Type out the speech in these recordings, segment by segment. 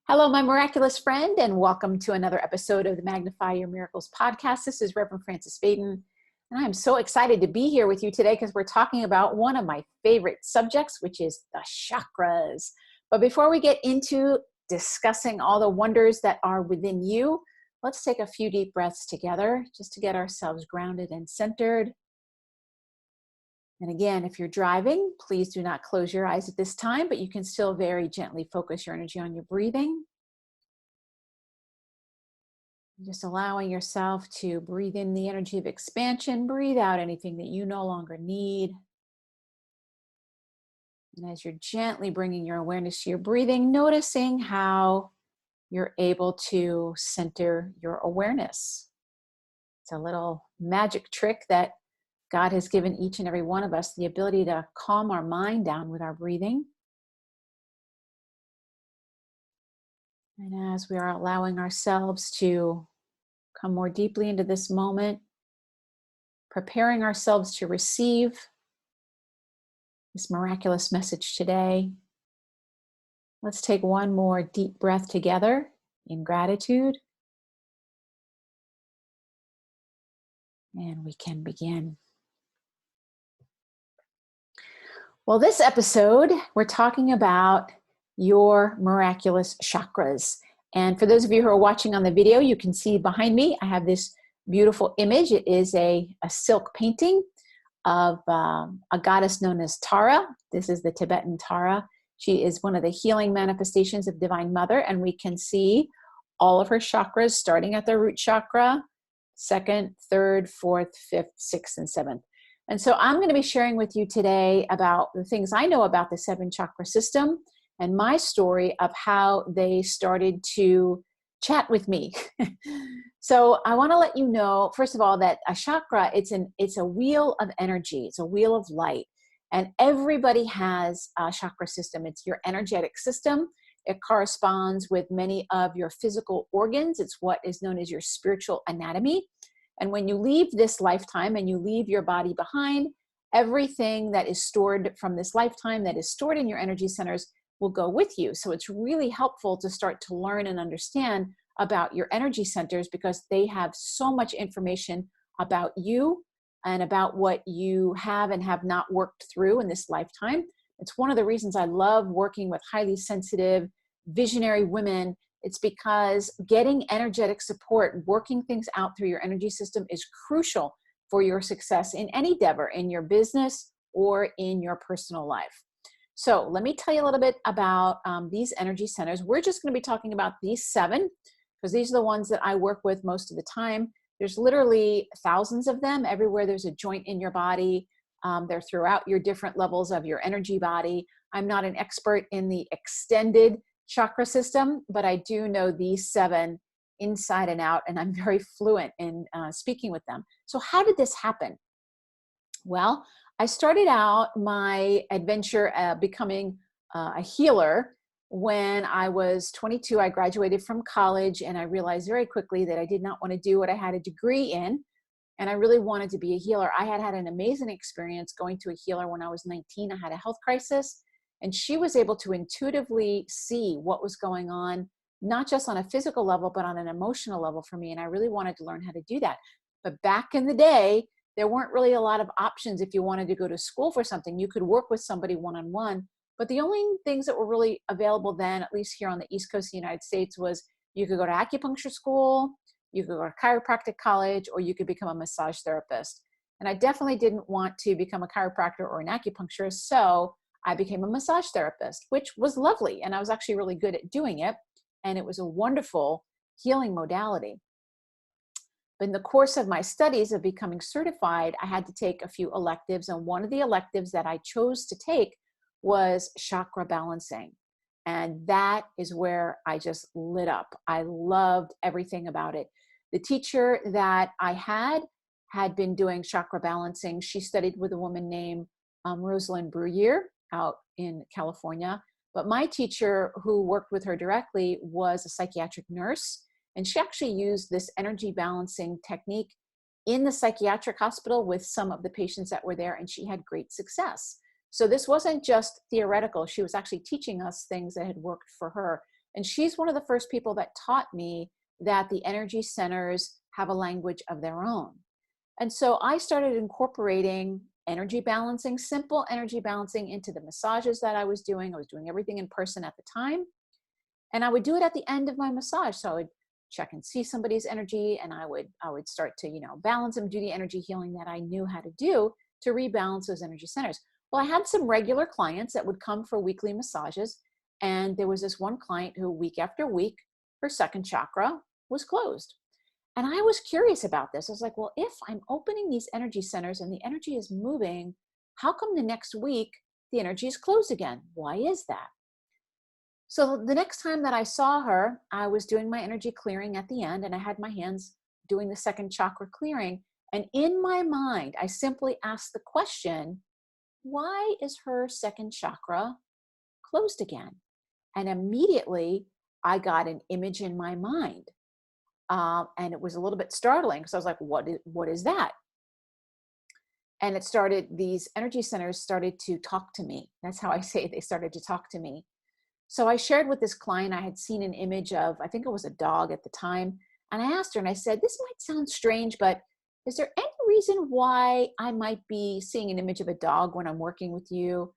Hello, my miraculous friend, and welcome to another episode of the Magnify Your Miracles podcast. This is Reverend Frances Fayden, and I'm so excited to be here with you today because we're talking about one of my favorite subjects, which is the chakras. But before we get into discussing all the wonders that are within you, let's take a few deep breaths together just to get ourselves grounded and centered. And again, if you're driving, please do not close your eyes at this time, but you can still very gently focus your energy on your breathing. Just allowing yourself to breathe in the energy of expansion, breathe out anything that you no longer need. And as you're gently bringing your awareness to your breathing, noticing how you're able to center your awareness. It's a little magic trick that God has given each and every one of us, the ability to calm our mind down with our breathing. And as we are allowing ourselves to come more deeply into this moment, preparing ourselves to receive this miraculous message today, let's take one more deep breath together in gratitude. And we can begin. Well, this episode, we're talking about your miraculous chakras. And for those of you who are watching on the video, you can see behind me, I have this beautiful image. It is a silk painting of a goddess known as Tara. This is the Tibetan Tara. She is one of the healing manifestations of Divine Mother, and we can see all of her chakras starting at the root chakra, second, third, fourth, fifth, sixth, and seventh. And so I'm going to be sharing with you today about the things I know about the 7-chakra system and my story of how they started to chat with me. So I want to let you know, first of all, that a chakra, it's a wheel of energy. It's a wheel of light. And everybody has a chakra system. It's your energetic system. It corresponds with many of your physical organs. It's what is known as your spiritual anatomy. And when you leave this lifetime and you leave your body behind, everything that is stored from this lifetime that is stored in your energy centers will go with you. So it's really helpful to start to learn and understand about your energy centers because they have so much information about you and about what you have and have not worked through in this lifetime. It's one of the reasons I love working with highly sensitive, visionary women. It's because getting energetic support, working things out through your energy system is crucial for your success in any endeavor, in your business or in your personal life. So let me tell you a little bit about these energy centers. We're just going to be talking about these 7 because these are the ones that I work with most of the time. There's literally thousands of them. Everywhere there's a joint in your body. They're throughout your different levels of your energy body. I'm not an expert in the extended chakra system, but I do know these 7 inside and out, and I'm very fluent in speaking with them. So how did this happen? Well, I started out my adventure becoming a healer when I was 22. I graduated from college, and I realized very quickly that I did not want to do what I had a degree in, and I really wanted to be a healer. I had had an amazing experience going to a healer when I was 19. I had a health crisis. And she was able to intuitively see what was going on, not just on a physical level, but on an emotional level for me. And I really wanted to learn how to do that. But back in the day, there weren't really a lot of options. If you wanted to go to school for something, you could work with somebody one-on-one. But the only things that were really available then, at least here on the East Coast of the United States, was you could go to acupuncture school, you could go to chiropractic college, or you could become a massage therapist. And I definitely didn't want to become a chiropractor or an acupuncturist. So I became a massage therapist, which was lovely. And I was actually really good at doing it. And it was a wonderful healing modality. But in the course of my studies of becoming certified, I had to take a few electives. And one of the electives that I chose to take was chakra balancing. And that is where I just lit up. I loved everything about it. The teacher that I had been doing chakra balancing. She studied with a woman named Rosalind Bruyere out in California. But my teacher who worked with her directly was a psychiatric nurse. And she actually used this energy balancing technique in the psychiatric hospital with some of the patients that were there. And she had great success. So this wasn't just theoretical. She was actually teaching us things that had worked for her. And she's one of the first people that taught me that the energy centers have a language of their own. And so I started incorporating energy balancing, simple energy balancing into the massages that I was doing. I was doing everything in person at the time. And I would do it at the end of my massage. So I would check and see somebody's energy, and I would start to, balance them, do the energy healing that I knew how to do to rebalance those energy centers. Well, I had some regular clients that would come for weekly massages. And there was this one client who week after week, her second chakra was closed. And I was curious about this. I was like, well, if I'm opening these energy centers and the energy is moving, how come the next week the energy is closed again? Why is that? So the next time that I saw her, I was doing my energy clearing at the end, and I had my hands doing the second chakra clearing. And in my mind, I simply asked the question, why is her second chakra closed again? And immediately I got an image in my mind. And it was a little bit startling because I was like, what is that? And these energy centers started to talk to me. That's how I say it. They started to talk to me. So I shared with this client, I had seen an image of, I think it was a dog at the time. And I asked her and I said, this might sound strange, but is there any reason why I might be seeing an image of a dog when I'm working with you?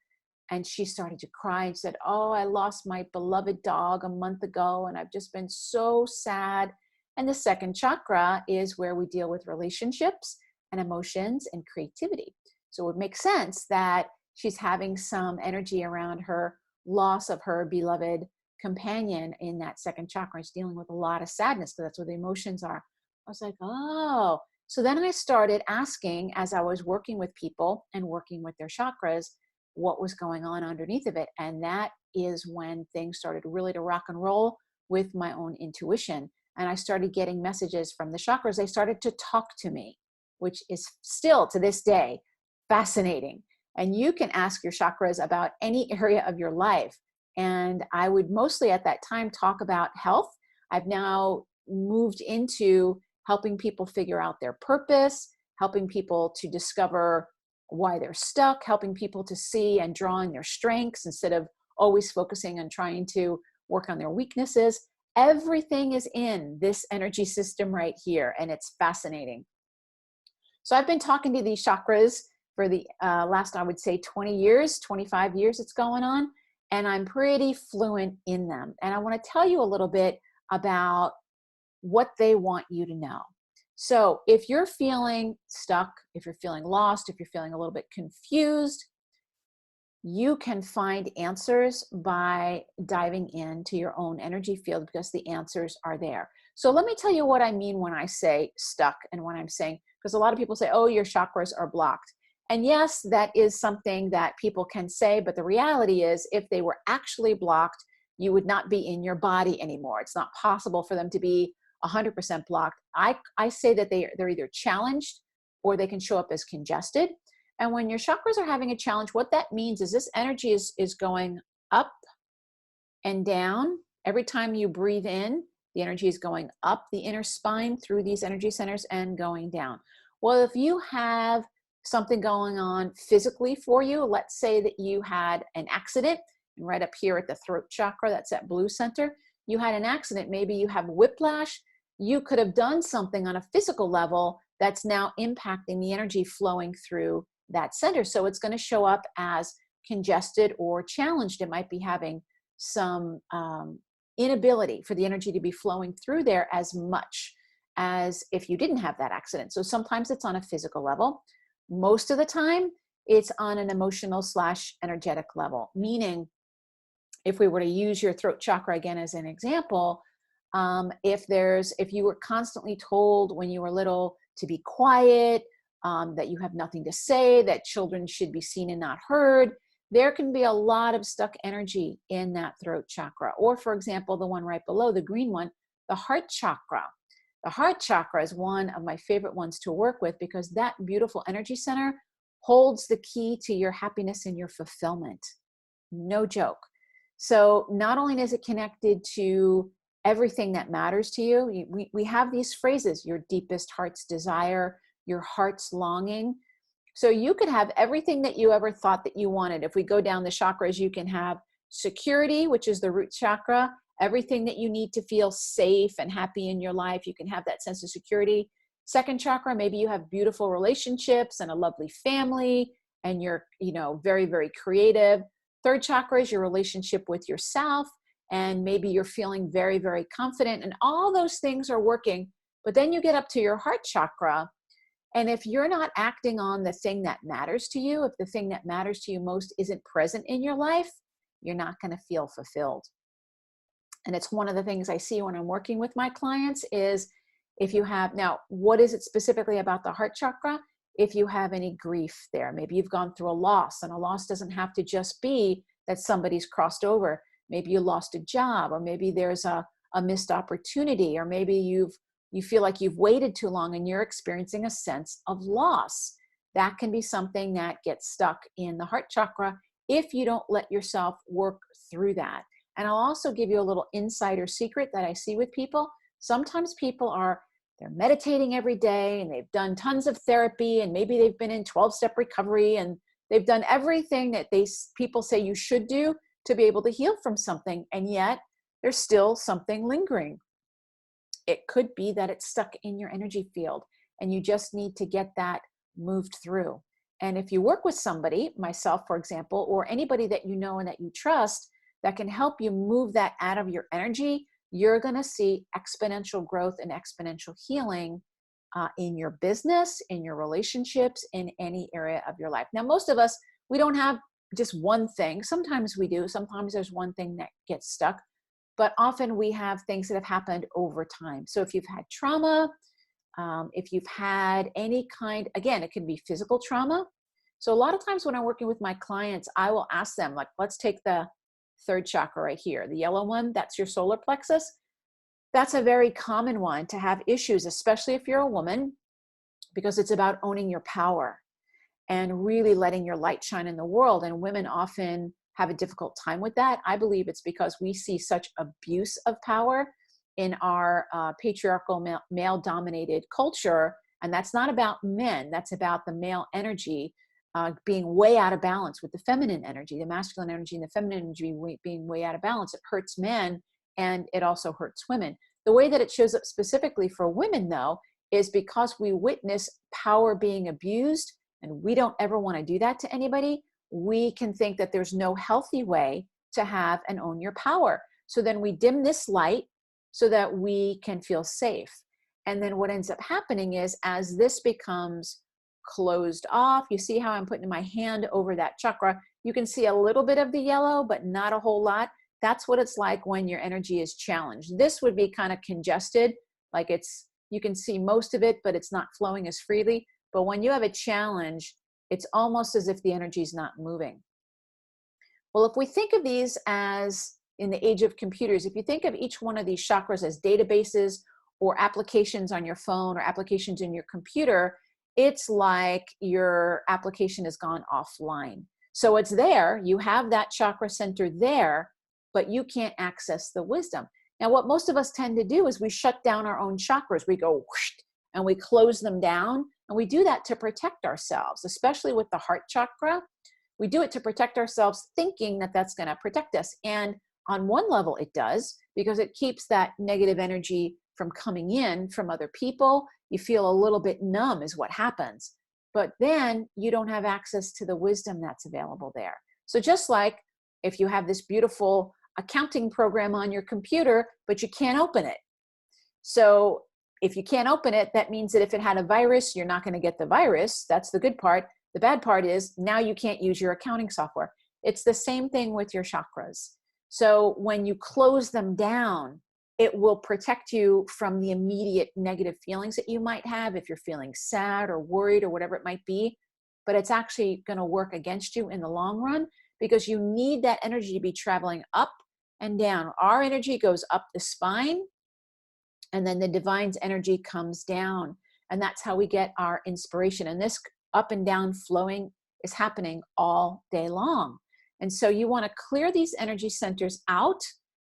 And she started to cry and said, oh, I lost my beloved dog a month ago, and I've just been so sad. And the second chakra is where we deal with relationships and emotions and creativity. So it would make sense that she's having some energy around her loss of her beloved companion in that second chakra. She's dealing with a lot of sadness because that's where the emotions are. I was like, oh. So then I started asking, as I was working with people and working with their chakras, what was going on underneath of it. And that is when things started really to rock and roll with my own intuition. And I started getting messages from the chakras. They started to talk to me, which is still to this day fascinating. And you can ask your chakras about any area of your life. And I would mostly at that time talk about health. I've now moved into helping people figure out their purpose, helping people to discover why they're stuck, helping people to see and draw on their strengths instead of always focusing on trying to work on their weaknesses. Everything is in this energy system right here, and it's fascinating. So I've been talking to these chakras for the last, I would say 20 years, 25 years it's going on, and I'm pretty fluent in them. And I want to tell you a little bit about what they want you to know. So if you're feeling stuck, if you're feeling lost, if you're feeling a little bit confused, you can find answers by diving into your own energy field because the answers are there. So let me tell you what I mean when I say stuck and when I'm saying, because a lot of people say, oh, your chakras are blocked. And yes, that is something that people can say, but the reality is if they were actually blocked, you would not be in your body anymore. It's not possible for them to be 100% blocked. I say that they're either challenged or they can show up as congested. And when your chakras are having a challenge, what that means is this energy is going up and down. Every time you breathe in, the energy is going up the inner spine through these energy centers and going down. Well, if you have something going on physically for you, let's say that you had an accident, and right up here at the throat chakra, that's that blue center, you had an accident, maybe you have whiplash, you could have done something on a physical level that's now impacting the energy flowing through that center. So it's going to show up as congested or challenged. It might be having some inability for the energy to be flowing through there as much as if you didn't have that accident. So sometimes it's on a physical level. Most of the time, it's on an emotional / energetic level, meaning if we were to use your throat chakra again as an example, if you were constantly told when you were little to be quiet, that you have nothing to say, that children should be seen and not heard, there can be a lot of stuck energy in that throat chakra. Or for example, the one right below, the green one, the heart chakra. The heart chakra is one of my favorite ones to work with because that beautiful energy center holds the key to your happiness and your fulfillment. No joke. So not only is it connected to everything that matters to you, we have these phrases, your deepest heart's desire, your heart's longing. So you could have everything that you ever thought that you wanted. If we go down the chakras, you can have security, which is the root chakra, everything that you need to feel safe and happy in your life. You can have that sense of security. Second chakra, maybe you have beautiful relationships and a lovely family, and you're, very, very creative. Third chakra is your relationship with yourself, and maybe you're feeling very, very confident, and all those things are working. But then you get up to your heart chakra, and if you're not acting on the thing that matters to you, if the thing that matters to you most isn't present in your life, you're not going to feel fulfilled. And it's one of the things I see when I'm working with my clients is if you have, now, what is it specifically about the heart chakra? If you have any grief there, maybe you've gone through a loss, and a loss doesn't have to just be that somebody's crossed over. Maybe you lost a job, or maybe there's a missed opportunity, or maybe you feel like you've waited too long and you're experiencing a sense of loss. That can be something that gets stuck in the heart chakra if you don't let yourself work through that. And I'll also give you a little insider secret that I see with people. Sometimes people they're meditating every day, and they've done tons of therapy, and maybe they've been in 12-step recovery, and they've done everything that people say you should do to be able to heal from something, and yet there's still something lingering. It could be that it's stuck in your energy field, and you just need to get that moved through. And if you work with somebody, myself, for example, or anybody that you know and that you trust, that can help you move that out of your energy, you're going to see exponential growth and exponential healing in your business, in your relationships, in any area of your life. Now, most of us, we don't have just one thing. Sometimes we do. Sometimes there's one thing that gets stuck, but often we have things that have happened over time. So if you've had trauma, if you've had any kind, again, it can be physical trauma. So a lot of times when I'm working with my clients, I will ask them, like, let's take the third chakra right here, the yellow one, that's your solar plexus. That's a very common one to have issues, especially if you're a woman, because it's about owning your power and really letting your light shine in the world. And women often have a difficult time with that. I believe it's because we see such abuse of power in our patriarchal male-dominated culture. And that's not about men, that's about the male energy being way out of balance with the feminine energy, the masculine energy and the feminine energy being way out of balance. It hurts men, and it also hurts women. The way that it shows up specifically for women, though, is because we witness power being abused, and we don't ever want to do that to anybody. We can think that there's no healthy way to have and own your power. So then we dim this light so that we can feel safe. And then what ends up happening is, as this becomes closed off, you see how I'm putting my hand over that chakra, you can see a little bit of the yellow, but not a whole lot. That's what it's like when your energy is challenged. This would be kind of congested, like you can see most of it, but it's not flowing as freely. But when you have a challenge, it's almost as if the energy is not moving. Well, if we think of these as, in the age of computers, if you think of each one of these chakras as databases or applications on your phone or applications in your computer, it's like your application has gone offline. So it's there, you have that chakra center there, but you can't access the wisdom. Now, what most of us tend to do is we shut down our own chakras. We go whoosh, and we close them down. And we do that to protect ourselves, especially with the heart chakra. We do it to protect ourselves, thinking that that's going to protect us. And on one level, it does, because it keeps that negative energy from coming in from other people. You feel a little bit numb is what happens. But then you don't have access to the wisdom that's available there. So just like if you have this beautiful accounting program on your computer, but you can't open it. So if you can't open it, that means that if it had a virus, you're not going to get the virus. That's the good part. The bad part is now you can't use your accounting software. It's the same thing with your chakras. So when you close them down, it will protect you from the immediate negative feelings that you might have if you're feeling sad or worried or whatever it might be. But it's actually going to work against you in the long run, because you need that energy to be traveling up and down. Our energy goes up the spine, and then the divine's energy comes down. And that's how we get our inspiration. And this up and down flowing is happening all day long. And so you want to clear these energy centers out,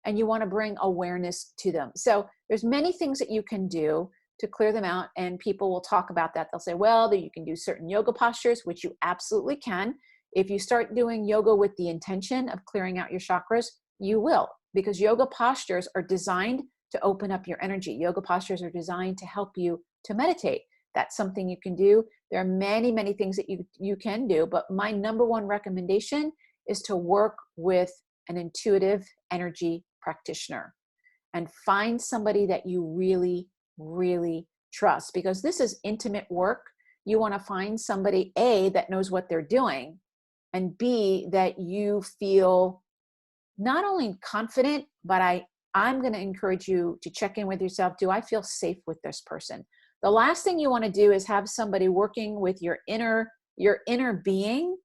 and you want to bring awareness to them. So there's many things that you can do to clear them out, and people will talk about that. They'll say, well, that you can do certain yoga postures, which you absolutely can. If you start doing yoga with the intention of clearing out your chakras, you will. because yoga postures are designed to open up your energy. Yoga postures are designed to help you to meditate. That's something you can do. There are many, many things that you can do, but my number one recommendation is to work with an intuitive energy practitioner and find somebody that you really, really trust, because this is intimate work. You want to find somebody, A, that knows what they're doing, and B, that you feel not only confident, but I'm going to encourage you to check in with yourself. Do I feel safe with this person? The last thing you want to do is have somebody working with your inner being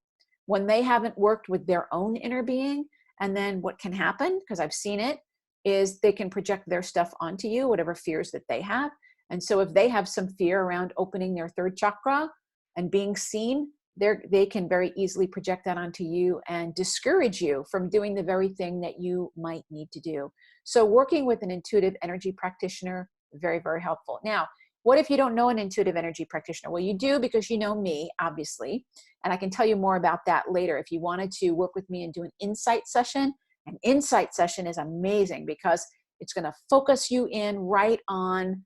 when they haven't worked with their own inner being. And then what can happen, because I've seen it, is they can project their stuff onto you, whatever fears that they have. And so if they have some fear around opening their third chakra and being seen, they can very easily project that onto you and discourage you from doing the very thing that you might need to do. So working with an intuitive energy practitioner, very, very helpful. Now, what if you don't know an intuitive energy practitioner? Well, you do, because you know me, obviously, and I can tell you more about that later. If you wanted to work with me and do an insight session is amazing, because it's going to focus you in right on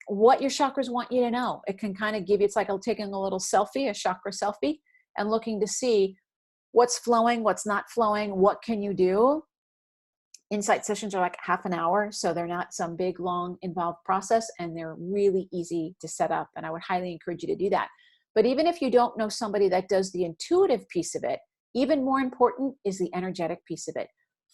what your chakras want you to know. It can kind of give you, it's like taking a little selfie, a chakra selfie, and looking to see what's flowing, what's not flowing, what can you do. Insight sessions are like half an hour, so they're not some big, long, involved process, and they're really easy to set up, and I would highly encourage you to do that. But even if you don't know somebody that does the intuitive piece of it, even more important is the energetic piece of it.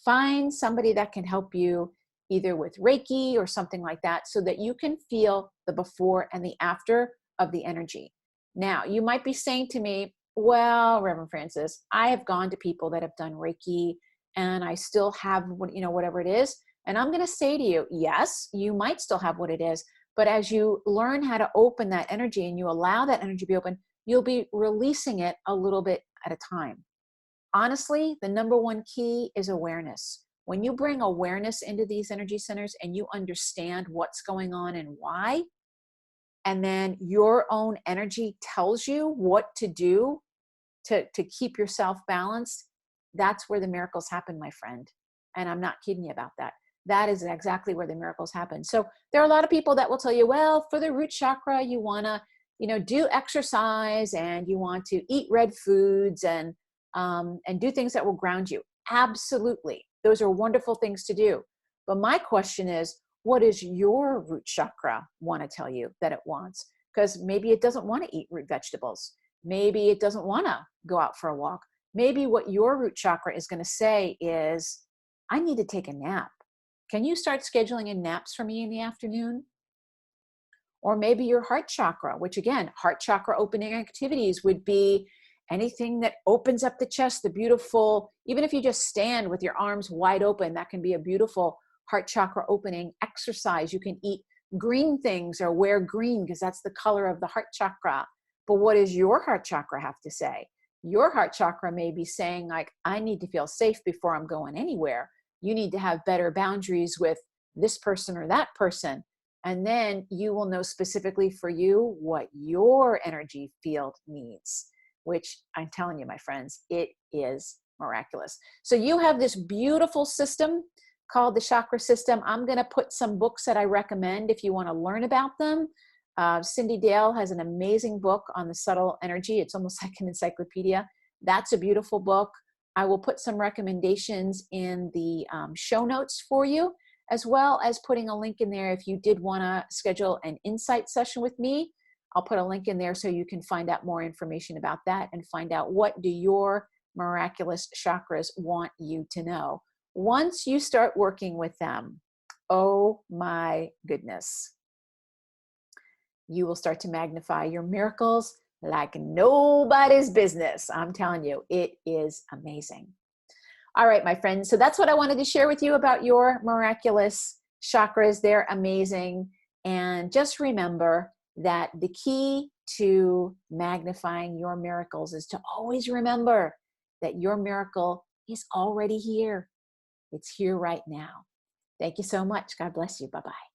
Find somebody that can help you either with Reiki or something like that, so that you can feel the before and the after of the energy. Now, you might be saying to me, well, Reverend Francis, I have gone to people that have done Reiki and I still have whatever it is. And I'm going to say to you, yes, you might still have what it is, but as you learn how to open that energy and you allow that energy to be open, you'll be releasing it a little bit at a time. Honestly, the number one key is awareness. When you bring awareness into these energy centers and you understand what's going on and why, and then your own energy tells you what to do to keep yourself balanced, that's where the miracles happen, my friend. And I'm not kidding you about that. That is exactly where the miracles happen. So there are a lot of people that will tell you, well, for the root chakra, you want to, do exercise and you want to eat red foods and do things that will ground you. Absolutely. Those are wonderful things to do. But my question is, what does your root chakra want to tell you that it wants? Because maybe it doesn't want to eat root vegetables. Maybe it doesn't want to go out for a walk. Maybe what your root chakra is going to say is, I need to take a nap. Can you start scheduling in naps for me in the afternoon? Or maybe your heart chakra, which again, heart chakra opening activities would be anything that opens up the chest, the beautiful, even if you just stand with your arms wide open, that can be a beautiful heart chakra opening exercise. You can eat green things or wear green because that's the color of the heart chakra. But what does your heart chakra have to say? Your heart chakra may be saying, like, I need to feel safe before I'm going anywhere. You need to have better boundaries with this person or that person. And then you will know specifically for you what your energy field needs, which I'm telling you, my friends, it is miraculous. So you have this beautiful system called the chakra system. I'm going to put some books that I recommend if you want to learn about them. Cindy Dale has an amazing book on the subtle energy. It's almost like an encyclopedia. That's a beautiful book. I will put some recommendations in the show notes for you, as well as putting a link in there if you did want to schedule an insight session with me. I'll put a link in there so you can find out more information about that and find out what do your miraculous chakras want you to know. Once you start working with them, oh my goodness, you will start to magnify your miracles like nobody's business. I'm telling you, it is amazing. All right, my friends. So that's what I wanted to share with you about your miraculous chakras. They're amazing. And just remember that the key to magnifying your miracles is to always remember that your miracle is already here. It's here right now. Thank you so much. God bless you. Bye-bye.